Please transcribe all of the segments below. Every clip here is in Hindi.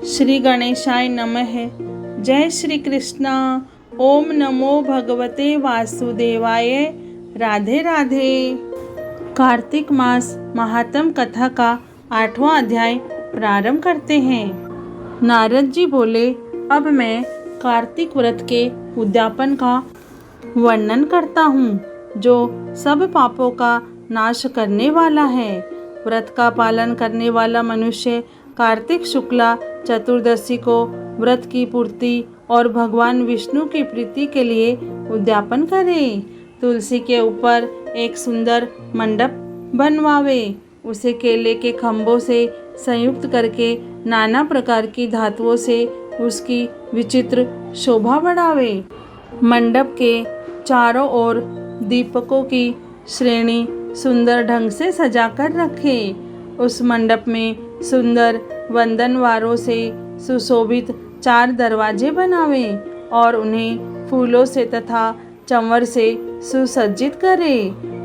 श्री गणेशाय नमः। जय श्री कृष्णा। ओम नमो भगवते वासुदेवाय। राधे राधे। कार्तिक मास महात्म कथा का 8वां अध्याय प्रारंभ करते हैं। नारद जी बोले, अब मैं कार्तिक व्रत के उद्यापन का वर्णन करता हूँ, जो सब पापों का नाश करने वाला है। व्रत का पालन करने वाला मनुष्य कार्तिक शुक्ला चतुर्दशी को व्रत की पूर्ति और भगवान विष्णु की प्रीति के लिए उद्यापन करे। तुलसी के ऊपर एक सुंदर मंडप बनवावे, उसे केले के खम्भों से संयुक्त करके नाना प्रकार की धातुओं से उसकी विचित्र शोभा बढ़ावे। मंडप के चारों ओर दीपकों की श्रेणी सुंदर ढंग से सजाकर रखे। उस मंडप में सुंदर वंदनवारों से सुशोभित 4 दरवाजे बनावे और उन्हें फूलों से तथा चंवर से सुसज्जित करे।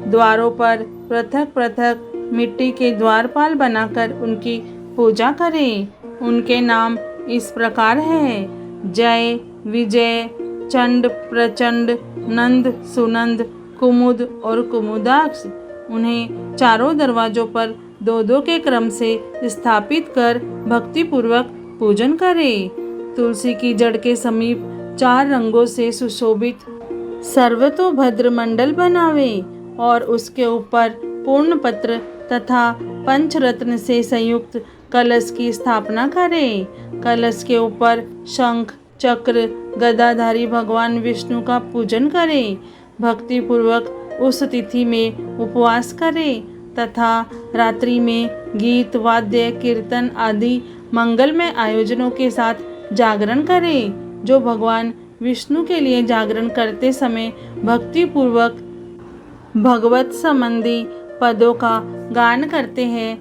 द्वारों पर पृथक पृथक मिट्टी के द्वारपाल बनाकर उनकी पूजा करे। उनके नाम इस प्रकार हैं: जय, विजय, चंड, प्रचंड, नंद, सुनंद, कुमुद और कुमुदाक्ष। उन्हें चारों दरवाजों पर 2-2 के क्रम से स्थापित कर भक्तिपूर्वक पूजन करे। तुलसी की जड़ के समीप 4 रंगों से सुशोभित सर्वतोभद्र मंडल बनावे और उसके ऊपर पूर्ण पत्र तथा पंचरत्न से संयुक्त कलश की स्थापना करे। कलश के ऊपर शंख, चक्र, गदाधारी भगवान विष्णु का पूजन करे। भक्तिपूर्वक उस तिथि में उपवास करे तथा रात्रि में गीत, वाद्य, कीर्तन आदि मंगलमय आयोजनों के साथ जागरण करे। जो भगवान विष्णु के लिए जागरण करते समय भक्तिपूर्वक भगवत संबंधी पदों का गान करते हैं,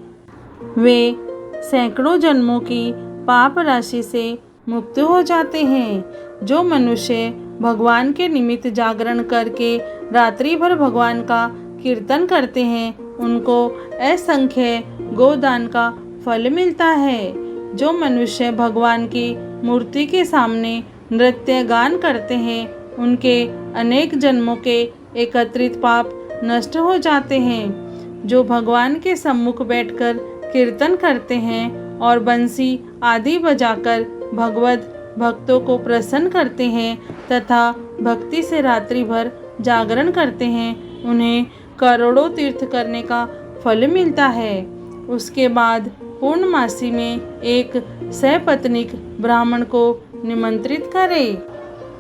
वे सैकड़ों जन्मों की पाप राशि से मुक्त हो जाते हैं। जो मनुष्य भगवान के निमित्त जागरण करके रात्रि भर भगवान का कीर्तन करते हैं, उनको असंख्य गोदान का फल मिलता है। जो मनुष्य भगवान की मूर्ति के सामने नृत्य गान करते हैं, उनके अनेक जन्मों के एकत्रित पाप नष्ट हो जाते हैं। जो भगवान के सम्मुख बैठकर कीर्तन करते हैं और बंसी आदि बजाकर भगवत भक्तों को प्रसन्न करते हैं तथा भक्ति से रात्रि भर जागरण करते हैं, उन्हें करोड़ों तीर्थ करने का फल मिलता है। उसके बाद पूर्णमासी में एक सपत्नीक ब्राह्मण को निमंत्रित करे।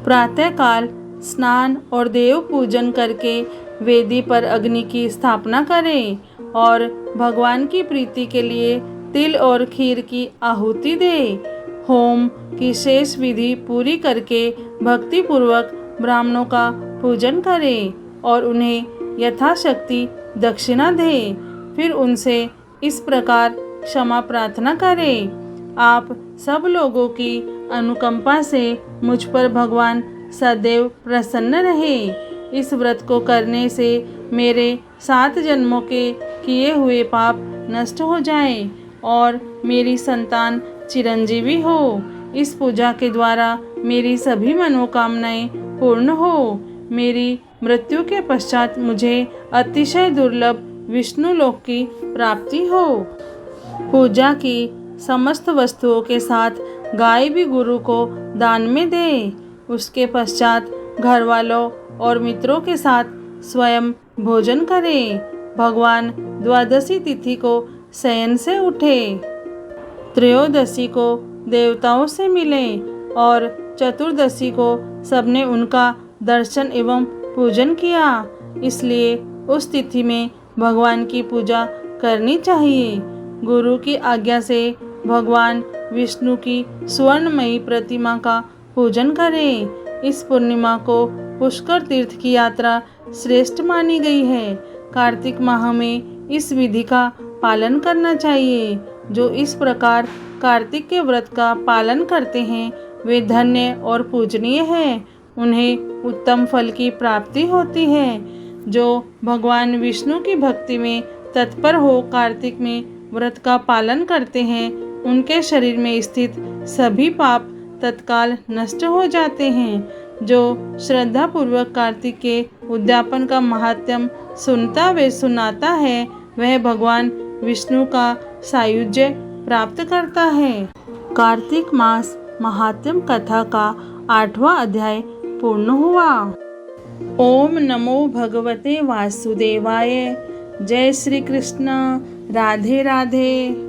प्रातःकाल स्नान और देव पूजन करके वेदी पर अग्नि की स्थापना करे और भगवान की प्रीति के लिए तिल और खीर की आहुति दे। होम की शेष विधि पूरी करके भक्तिपूर्वक ब्राह्मणों का पूजन करे और उन्हें यथाशक्ति दक्षिणा दे। फिर उनसे इस प्रकार क्षमा प्रार्थना करें, आप सब लोगों की अनुकंपा से मुझ पर भगवान सदैव प्रसन्न रहे। इस व्रत को करने से मेरे 7 जन्मों के किए हुए पाप नष्ट हो जाएं और मेरी संतान चिरंजीवी हो। इस पूजा के द्वारा मेरी सभी मनोकामनाएं पूर्ण हो। मेरी मृत्यु के पश्चात मुझे अतिशय दुर्लभ विष्णु लोक की प्राप्ति हो। पूजा की समस्त वस्तुओं के साथ गाय भी गुरु को दान में दे। उसके पश्चात घर वालों और मित्रों के साथ स्वयं भोजन करे। भगवान द्वादशी तिथि को शयन से उठे, त्रयोदशी को देवताओं से मिले और चतुर्दशी को सबने उनका दर्शन एवं पूजन किया। इसलिए उस तिथि में भगवान की पूजा करनी चाहिए। गुरु की आज्ञा से भगवान विष्णु की स्वर्णमयी प्रतिमा का पूजन करें। इस पूर्णिमा को पुष्कर तीर्थ की यात्रा श्रेष्ठ मानी गई है। कार्तिक माह में इस विधि का पालन करना चाहिए। जो इस प्रकार कार्तिक के व्रत का पालन करते हैं, वे धन्य और पूजनीय हैं। उन्हें उत्तम फल की प्राप्ति होती है। जो भगवान विष्णु की भक्ति में तत्पर हो कार्तिक में व्रत का पालन करते हैं, उनके शरीर में स्थित सभी पाप तत्काल नष्ट हो जाते हैं। जो श्रद्धापूर्वक कार्तिक के उद्यापन का महात्म्य सुनाता है वह भगवान विष्णु का सायुज्य प्राप्त करता है। कार्तिक मास महात्म्य कथा का 8वां अध्याय पूर्ण हुआ। ओम नमो भगवते वासुदेवाय। जय श्री कृष्ण। राधे राधे।